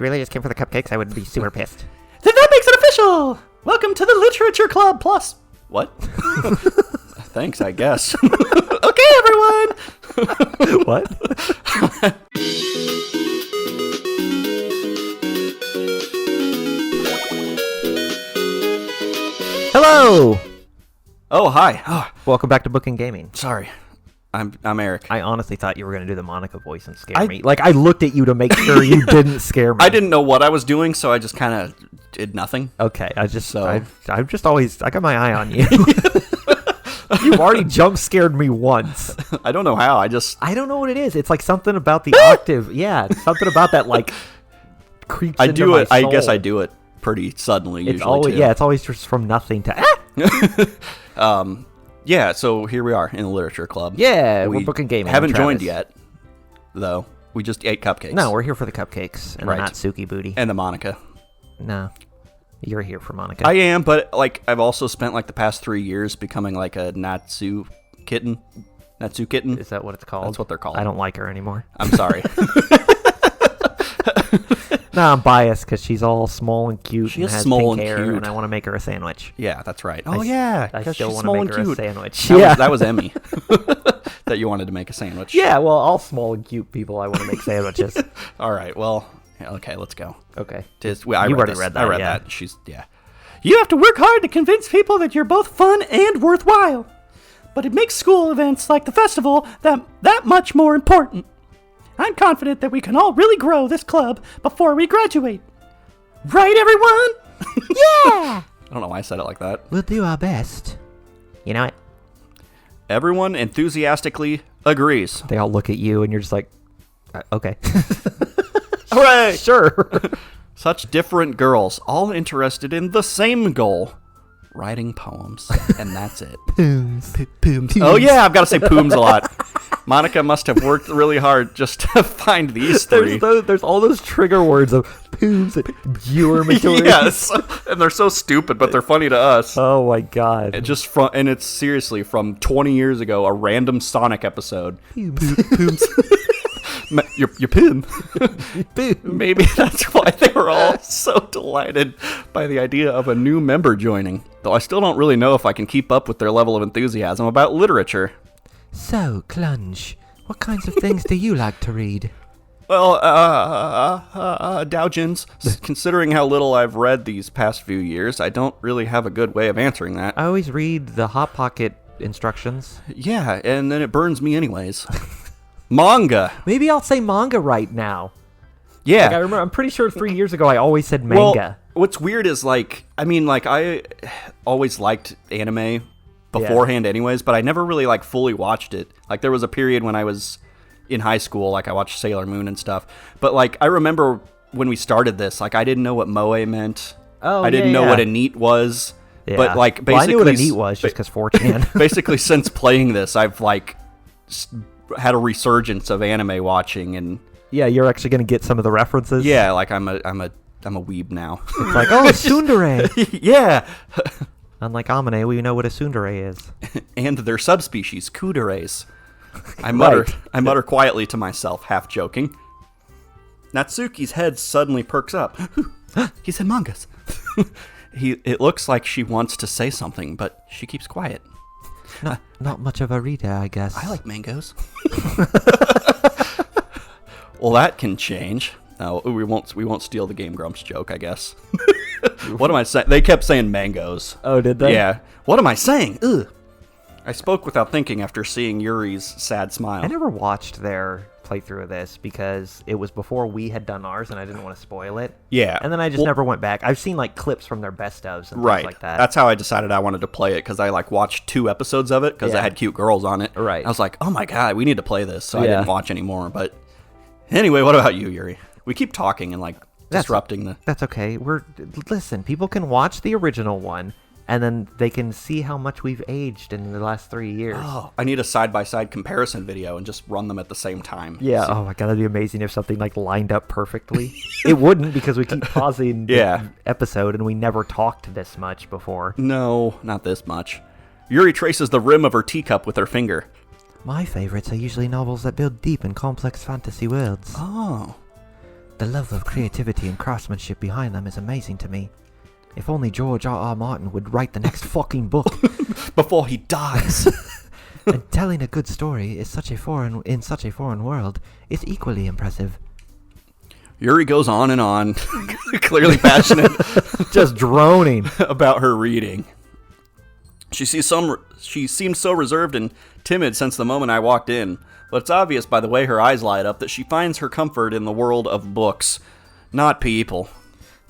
you really just came for the cupcakes, I would be super pissed. Then that makes it official! Welcome to the Literature Club Plus. What? Thanks, I guess. Okay, everyone! What? Hello! Oh, hi. Oh, Welcome back to Bookend Gaming. sorry. I'm Eric. I honestly thought you were going to do the Monika voice and scare me. Like, I looked at you to make sure you didn't scare me. I didn't know what I was doing, so I just kind of did nothing. Okay, I got my eye on you. You've already jump scared me once. I don't know how. I don't know what it is. It's like something about the octave. Yeah, it's something about that like creeps into my soul. I guess I do it pretty suddenly. It's usually always too. Yeah, it's always just from nothing to. Yeah. So here we are in the Literature Club. Yeah, we're Bookend Gaming. Haven't joined yet, though. We just ate cupcakes. No, we're here for the cupcakes and Right. the Natsuki booty. And the Monika. No, you're here for Monika. I am, but like I've also spent like the past 3 years becoming like a Natsu kitten. Is that what it's called? That's what they're called. I don't like her anymore. I'm sorry. No, I'm biased because she's all small and cute She and is has small pink and hair, cute. and I want to make her a sandwich. Yeah, that's right. Oh yeah, I because still she's want small to and make her a cute. sandwich. That was Emmy. That you wanted to make a sandwich. Yeah, well, all small and cute people, I want to make sandwiches. All right. Well, yeah, okay. Let's go. Okay. I You already read that, I read yeah. that. Yeah. You have to work hard to convince people that you're both fun and worthwhile. But it makes school events like the festival that much more important. I'm confident that we can all really grow this club before we graduate. Right, everyone? Yeah! I don't know why I said it like that. We'll do our best. You know what? Everyone enthusiastically agrees. They all look at you, and you're just like, okay. Hooray! Sure. Such different girls, all interested in the same goal. Writing poems. And that's it. Pooms. Oh yeah, I've got to say Pooms a lot. Monika must have worked really hard just to find these three. There's all those trigger words of pooms and viewer material. Yes, and they're so stupid, but they're funny to us. Oh my god. And it's seriously from 20 years ago, a random Sonic episode. Pooms. Your poom. Maybe that's why they were all so delighted by the idea of a new member joining. Though I still don't really know if I can keep up with their level of enthusiasm about literature. So, Clunge, what kinds of things do you like to read? Well, Doujins, considering how little I've read these past few years, I don't really have a good way of answering that. I always read the Hot Pocket instructions. Yeah, and then it burns me anyways. Manga. Maybe I'll say manga right now. Yeah. Like, I remember, I'm pretty sure 3 years ago I always said manga. Well, what's weird is, I always liked anime beforehand anyways, but I never really, fully watched it. Like, there was a period when I was in high school, I watched Sailor Moon and stuff. But, I remember when we started this, I didn't know what moe meant. Oh, I didn't know what a neat was. Yeah. But, basically... Well, I knew what a neat was just because 4chan. Basically, since playing this, I've, had a resurgence of anime watching, and... Yeah, you're actually going to get some of the references? Yeah, I'm a weeb now. It's like, oh, tsundere! Yeah! Unlike Amane, we know what a tsundere is. And their subspecies, kuderes. I mutter quietly to myself, half joking. Natsuki's head suddenly perks up. He said mangas. It looks like she wants to say something, but she keeps quiet. Not much of a reader, I guess. I like mangoes. Well, that can change. No, we won't steal the Game Grumps joke, I guess. What am I saying? They kept saying mangoes. Oh, did they? Yeah. What am I saying? Ugh. I spoke without thinking after seeing Yuri's sad smile. I never watched their playthrough of this because it was before we had done ours and I didn't want to spoil it. Yeah. And then I just never went back. I've seen clips from their best ofs and things like that. That's how I decided I wanted to play it, because I watched 2 episodes of it because it had cute girls on it. Right. I was like, oh my god, we need to play this. So I didn't watch anymore. But anyway, what about you, Yuri? We keep talking and disrupting the... That's okay. Listen, people can watch the original one and then they can see how much we've aged in the last 3 years. Oh, I need a side-by-side comparison video and just run them at the same time. Yeah, oh my god, that'd be amazing if something lined up perfectly. It wouldn't, because we keep pausing the episode and we never talked this much before. No, not this much. Yuri traces the rim of her teacup with her finger. My favorites are usually novels that build deep and complex fantasy worlds. Oh. The level of creativity and craftsmanship behind them is amazing to me. If only George R.R. Martin would write the next fucking book. Before he dies. And telling a good story in such a foreign world is equally impressive. Yuri goes on and on, clearly passionate. Just droning. About her reading. She seemed so reserved and timid since the moment I walked in, but it's obvious by the way her eyes light up that she finds her comfort in the world of books, not people.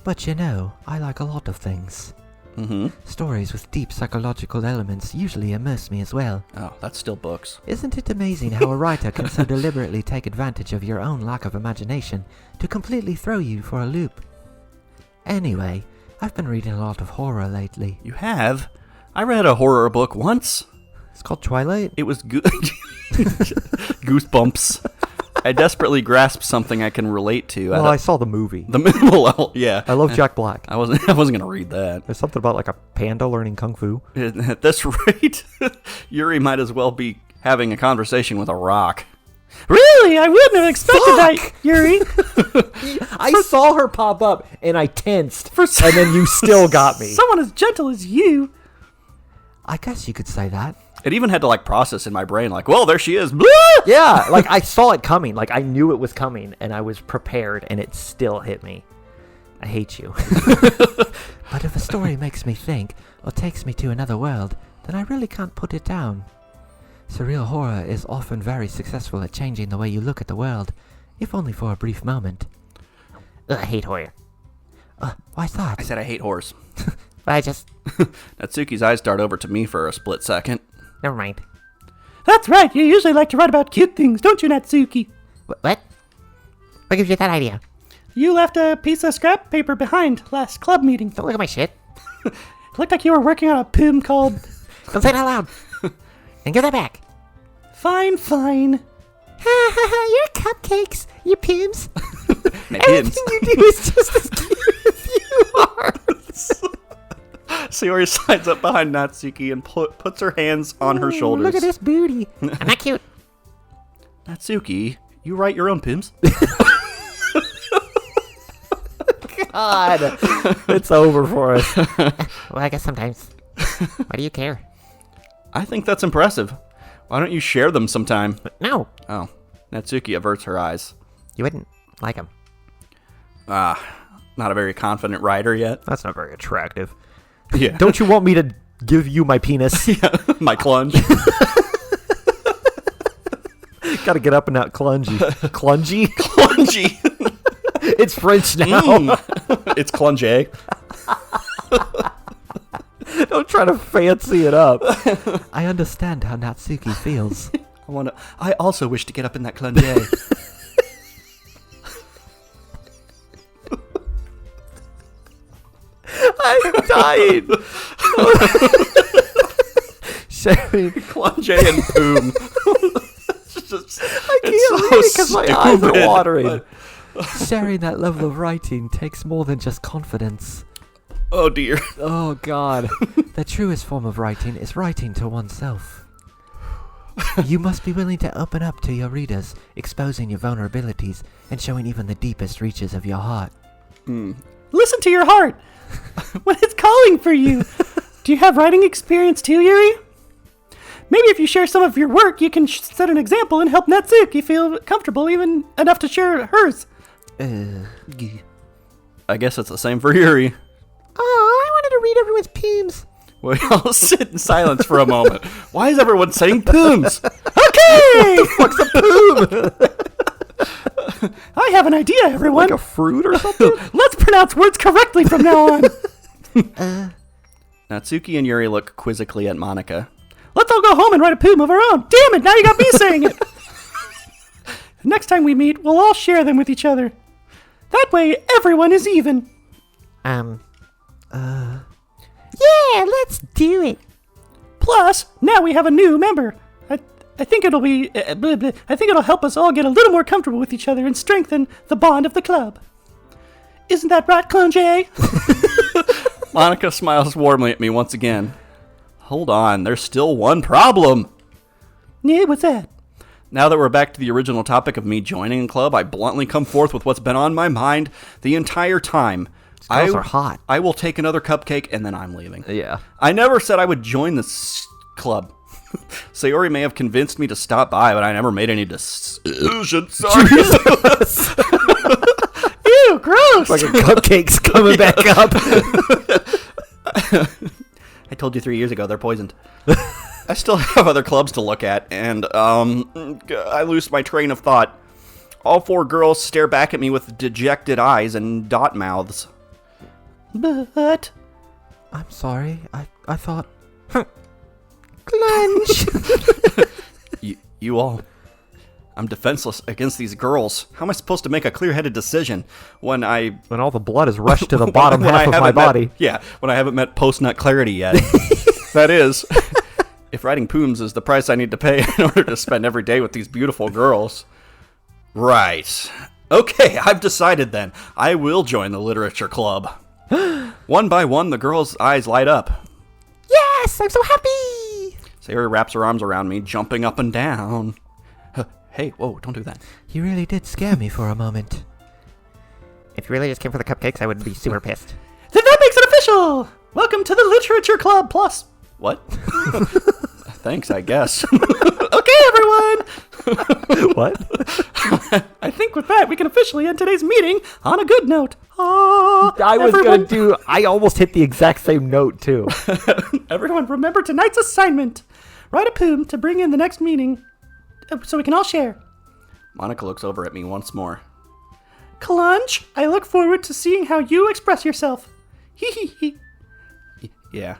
But you know, I like a lot of things. Mm-hmm. Stories with deep psychological elements usually immerse me as well. Oh, that's still books. Isn't it amazing how a writer can so deliberately take advantage of your own lack of imagination to completely throw you for a loop? Anyway, I've been reading a lot of horror lately. You have? I read a horror book once. It's called Twilight? It was Goosebumps. I desperately grasped something I can relate to. Well, I saw the movie. Well, yeah. I love Jack Black. I wasn't going to read that. There's something about like a panda learning kung fu. At this rate, Yuri might as well be having a conversation with a rock. Really? I wouldn't have expected that, Yuri. I saw her pop up and I tensed, and then you still got me. Someone as gentle as you. I guess you could say that. It even had to like process in my brain, like, well, there she is. Yeah, like I saw it coming. Like I knew it was coming, and I was prepared, and it still hit me. I hate you. But if a story makes me think, or takes me to another world, then I really can't put it down. Surreal horror is often very successful at changing the way you look at the world, if only for a brief moment. I hate horror. Why's that? I said I hate horrors. Natsuki's eyes dart over to me for a split second. Never mind. That's right, you usually like to write about cute things, don't you, Natsuki? What? What gives you that idea? You left a piece of scrap paper behind last club meeting. Don't look at my shit. It looked like you were working on a poem called... Don't say it out loud. And give that back. Fine. Your cupcakes, your Pooms. Everything you do is just as cute as you are. Sayori slides up behind Natsuki and puts her hands on her shoulders. Look at this booty. I'm not cute. Natsuki, you write your own poems? God. It's over for us. Well, I guess sometimes. Why do you care? I think that's impressive. Why don't you share them sometime? No. Oh. Natsuki averts her eyes. You wouldn't like them. Not a very confident writer yet. That's not very attractive. Yeah. Don't you want me to give you my penis? Yeah, my clunge. Gotta get up and out clungy. Clungy? Clungy. It's French now. It's clunge. Don't try to fancy it up. I understand how Natsuki feels. I also wish to get up in that clunge. I'm dying. Sharing clunge and boom. I can't read it because my eyes are watering. But... Sharing that level of writing takes more than just confidence. Oh dear. Oh God. The truest form of writing is writing to oneself. You must be willing to open up to your readers, exposing your vulnerabilities and showing even the deepest reaches of your heart. Listen to your heart when it's calling for you. Do you have writing experience too, Yuri? Maybe if you share some of your work, you can set an example and help Natsuki feel comfortable even enough to share hers. I guess it's the same for Yuri. Oh, I wanted to read everyone's Pooms. We all sit in silence for a moment. Why is everyone saying Pooms? Okay! What's a Poom? I have an idea, everyone. Like a fruit or something? Let's pronounce words correctly from now on. Natsuki and Yuri look quizzically at Monika. Let's all go home and write a poem of our own. Damn it, now you got me saying it. Next time we meet, we'll all share them with each other. That way, everyone is even. Yeah, let's do it. Plus, now we have a new member. I think it'll be... I think it'll help us all get a little more comfortable with each other and strengthen the bond of the club. Isn't that right, Clone J? Monika smiles warmly at me once again. Hold on, there's still one problem. Yeah, what's that? Now that we're back to the original topic of me joining a club, I bluntly come forth with what's been on my mind the entire time. These girls are hot. I will take another cupcake, and then I'm leaving. Yeah. I never said I would join this club. Sayori may have convinced me to stop by, but I never made any decision. Sorry. Ew, gross! Fucking cupcakes coming back up. I told you 3 years ago, they're poisoned. I still have other clubs to look at, and I lose my train of thought. All 4 girls stare back at me with dejected eyes and dot mouths. But... I'm sorry. I thought... Clunge! You all... I'm defenseless against these girls. How am I supposed to make a clear-headed decision when all the blood is rushed to the bottom when half of my body. When I haven't met post-nut clarity yet. That is, if writing Pooms is the price I need to pay in order to spend every day with these beautiful girls. Right. Okay, I've decided then. I will join the literature club. One by one, the girls' eyes light up. Yes, I'm so happy! Sayori wraps her arms around me, jumping up and down. Hey, whoa, don't do that. You really did scare me for a moment. If you really just came for the cupcakes, I would be super pissed. Then that makes it official! Welcome to the Literature Club Plus. What? Thanks, I guess. Okay, everyone! What? I think with that, we can officially end today's meeting on a good note. I almost hit the exact same note, too. Everyone, remember tonight's assignment. Write a poem to bring in the next meeting so we can all share. Monika looks over at me once more. Clunge, I look forward to seeing how you express yourself. Hee hee hee. Yeah.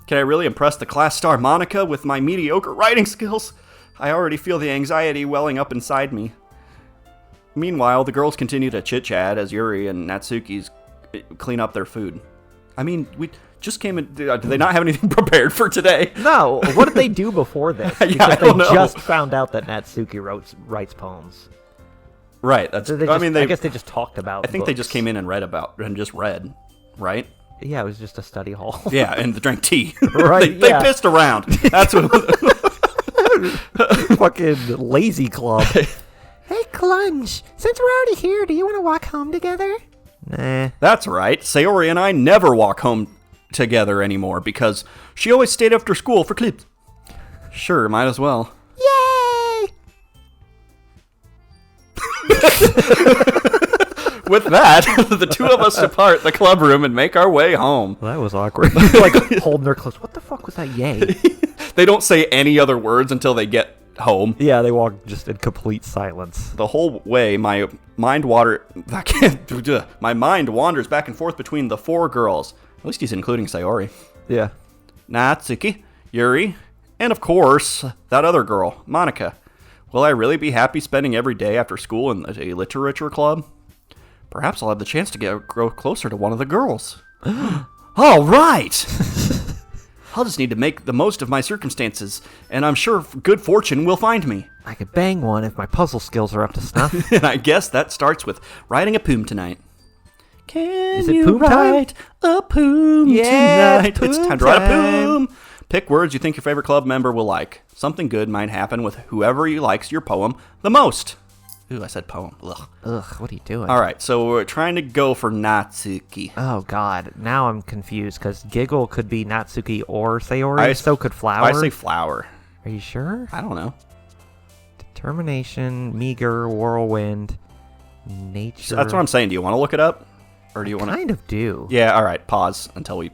Can I really impress the class star Monika with my mediocre writing skills? I already feel the anxiety welling up inside me. Meanwhile, the girls continue to chit-chat as Yuri and Natsuki's clean up their food. I mean, we just came in... Do they not have anything prepared for today? No. What did they do before this? Yeah, Because I don't know. they just found out that Natsuki writes poems. Right. That's. I guess they just talked about I think they books. just came in and read, right? Yeah, it was just a study hall. Yeah, and drank tea. Right, They yeah. pissed around. That's what... Fucking lazy club. Hey, Clunge, since we're already here, do you want to walk home together? Nah. That's right. Sayori and I never walk home together anymore because she always stayed after school for clips. Sure, might as well. Yay! With that, the two of us depart the club room and make our way home. Well, that was awkward. Like, holding their clothes. What the fuck was that yay? They don't say any other words until they get home. Yeah, they walk just in complete silence. The whole way, my mind wanders back and forth between the 4 girls. At least he's including Sayori. Yeah. Natsuki, Yuri, and of course, that other girl, Monika. Will I really be happy spending every day after school in a literature club? Perhaps I'll have the chance to grow closer to one of the girls. All right! I'll just need to make the most of my circumstances, and I'm sure good fortune will find me. I could bang one if my puzzle skills are up to snuff. And I guess that starts with writing a poem tonight. Can Is it you poom time? write a poem Yeah, tonight? It's time to write a poem. Pick words you think your favorite club member will like. Something good might happen with whoever likes your poem the most. Ooh, I said poem. Ugh. Ugh, what are you doing? All right, so we're trying to go for Natsuki. Oh, God. Now I'm confused, because Giggle could be Natsuki or Sayori, so could Flower. I say flower. Are you sure? I don't know. Determination, Meager, Whirlwind, Nature. So that's what I'm saying. Do you want to look it up? Or do you want to... kind of do. Yeah, all right. Pause until we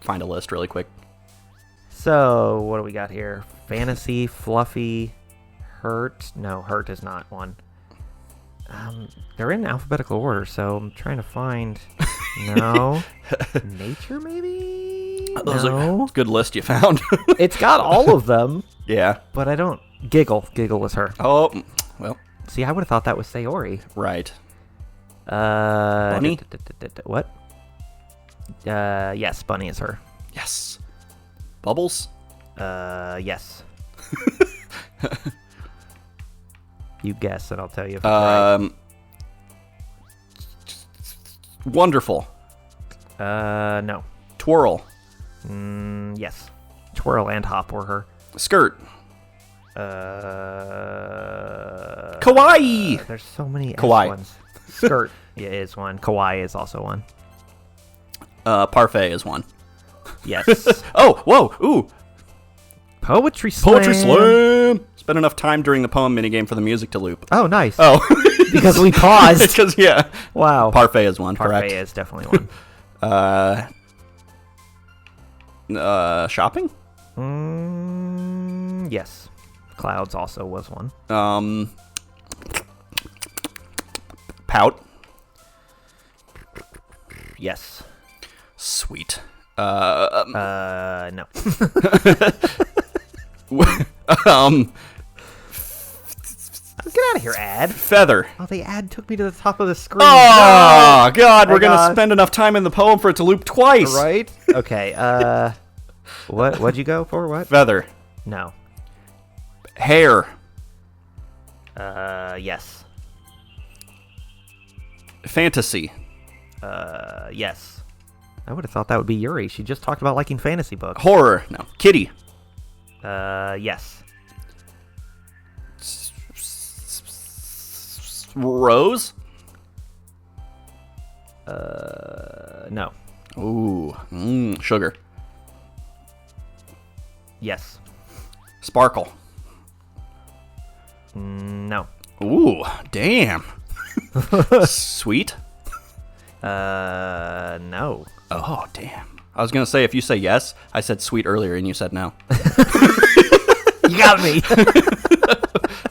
find a list really quick. So, what do we got here? Fantasy, Fluffy, Hurt. No, Hurt is not one. They're in alphabetical order, so I'm trying to find... No. Nature, maybe? No. It's a good list you found. It's got all of them, Yeah. but I don't... Giggle. Giggle was her. Oh, well, See, I would have thought that was Sayori. right. Bunny? Bunny? What? Yes, Bunny is her. Yes. Bubbles? Yes. You guess, and I'll tell you if it's right. Wonderful. No. Twirl. Yes. Twirl and Hop were her. Skirt. Kawaii! There's so many S Kawaii. ones. Skirt is one. Kawaii is also one. Parfait is one. Yes. Oh, whoa, ooh. Poetry slam. Poetry slam! Spent enough time during the poem minigame for the music to loop. Oh, nice. Oh. Because we paused. Because, yeah. Wow. Parfait is one, Parfait correct. is definitely one. Shopping? Yes. Clouds also was one. Pout. Yes. Sweet. No. Get out of here, ad. Feather. Oh, the ad took me to the top of the screen. Oh, God, we're I going to got- spend enough time in the poem for it to loop twice. Right? Okay, what'd you go for? What? Feather. No. Hair. Yes. Fantasy. Yes. I would have thought that would be Yuri. She just talked about liking fantasy books. Horror. No. Kitty. Yes. Rose. No. Ooh. Sugar. Yes. Sparkle. No. Ooh. Damn. Sweet. No. Oh, damn. I was going to say, if you say yes, I said sweet earlier and you said no. You got me.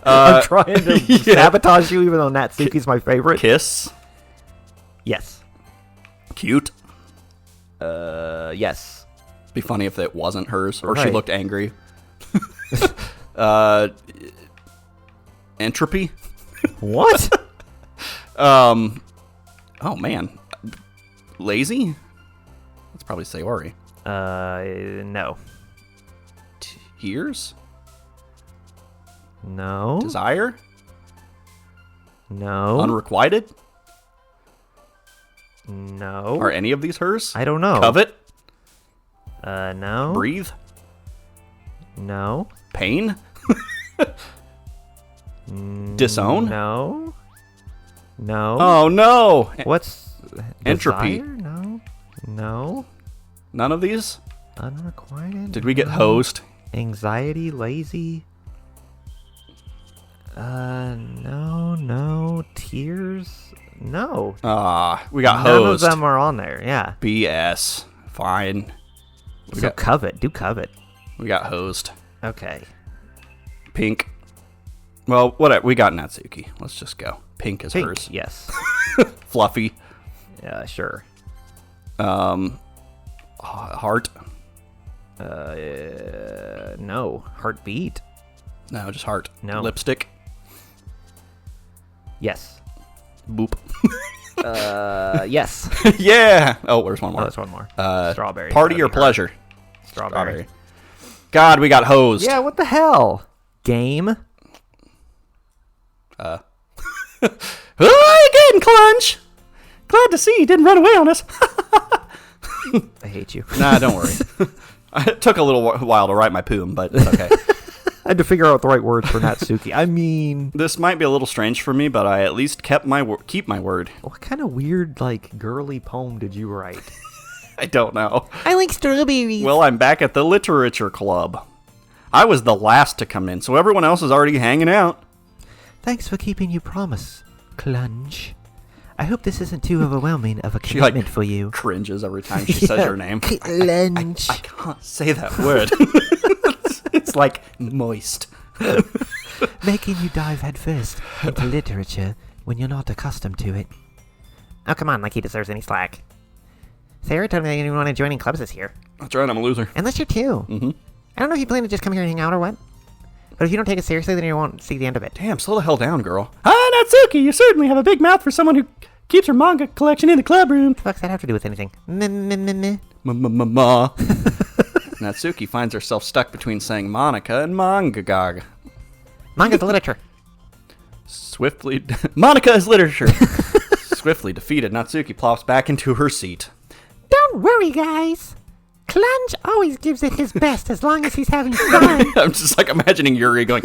I'm trying to sabotage you, even though Natsuki's my favorite. Kiss. Yes. Cute. Yes. Be funny if it wasn't hers or she Right. looked angry. Entropy. What? Oh, man. Lazy? That's probably Sayori. No. Tears? No. Desire? No. Unrequited? No. Are any of these hers? I don't know. Covet? No. Breathe? No. Pain? Disown? No. No. Oh, no! What's Entropy. Desire? No. No. None of these? Unrequited. Did we get No. hosed? Anxiety, lazy. No. Tears. No. We got None hosed. of them are on there. Yeah. BS. Fine. So covet. Do covet. We got hosed. Okay. Pink. Well, whatever. We got Natsuki. Let's just go. Pink is Pink. hers. Yes. Fluffy. Sure. Heart. No. Heartbeat. No, just heart. No. Lipstick. Yes. Boop. Yes. Yeah. Oh, where's one Oh, more? there's one more. Strawberry. Party Gotta or be her. pleasure? Strawberry. God, we got hosed. Yeah, what the hell? Game? Again, Clunge! Glad to see you didn't run away on us. I hate you. Nah, don't worry. It took a little while to write my poem, but it's okay. I had to figure out the right words for Natsuki. I mean, This might be a little strange for me, but I at least keep my word. what kind of weird, like, girly poem did you write? I don't know. I like strawberries. Well, I'm back at the literature club. I was the last to come in, so everyone else is already hanging out. Thanks for keeping your promise, Clunge. I hope this isn't too overwhelming of a She, like, commitment for you. Cringes every time she says her name. Clunge. I can't say that word. It's like moist. Making you dive headfirst into literature when you're not accustomed to it. Oh, come on, like he deserves any slack. Sarah told me that you didn't want to join any clubs this year. That's right, I'm a loser. Unless you're two. Mm-hmm. I don't know if you plan to just come here and hang out or what. But if you don't take it seriously, then you won't see the end of it. Damn, slow the hell down, girl. Natsuki, you certainly have a big mouth for someone who keeps her manga collection in the club room. What the fuck's that have to do with anything? Meh. Ma. Natsuki finds herself stuck between saying Monika and Mangagag. Manga's literature. Swiftly, Monika is literature. Swiftly defeated, Natsuki plops back into her seat. Don't worry, guys. Clunge always gives it his best as long as he's having fun. I'm just like imagining Yuri going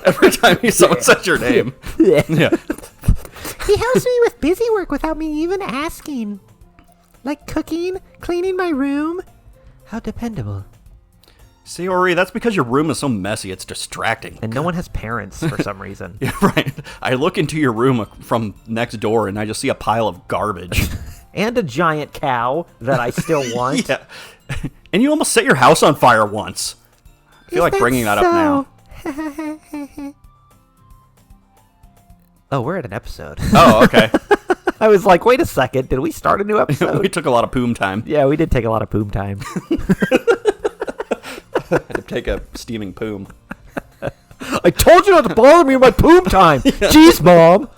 every time someone says your name. Yeah. He helps me with busy work without me even asking. Like cooking, cleaning my room. How dependable. Sayori, that's because your room is so messy, it's distracting. And no one has parents for some reason. Yeah, right. I look into your room from next door and I just see a pile of garbage. And a giant cow that I still want. Yeah. And you almost set your house on fire once. I feel like bringing that up now. Oh, we're at an episode. Oh, okay. I was like, wait a second. Did we start a new episode? We took a lot of poom time. Yeah, we did take a lot of poom time. I had to take a steaming poom. I told you not to bother me with my poom time. Jeez, Mom.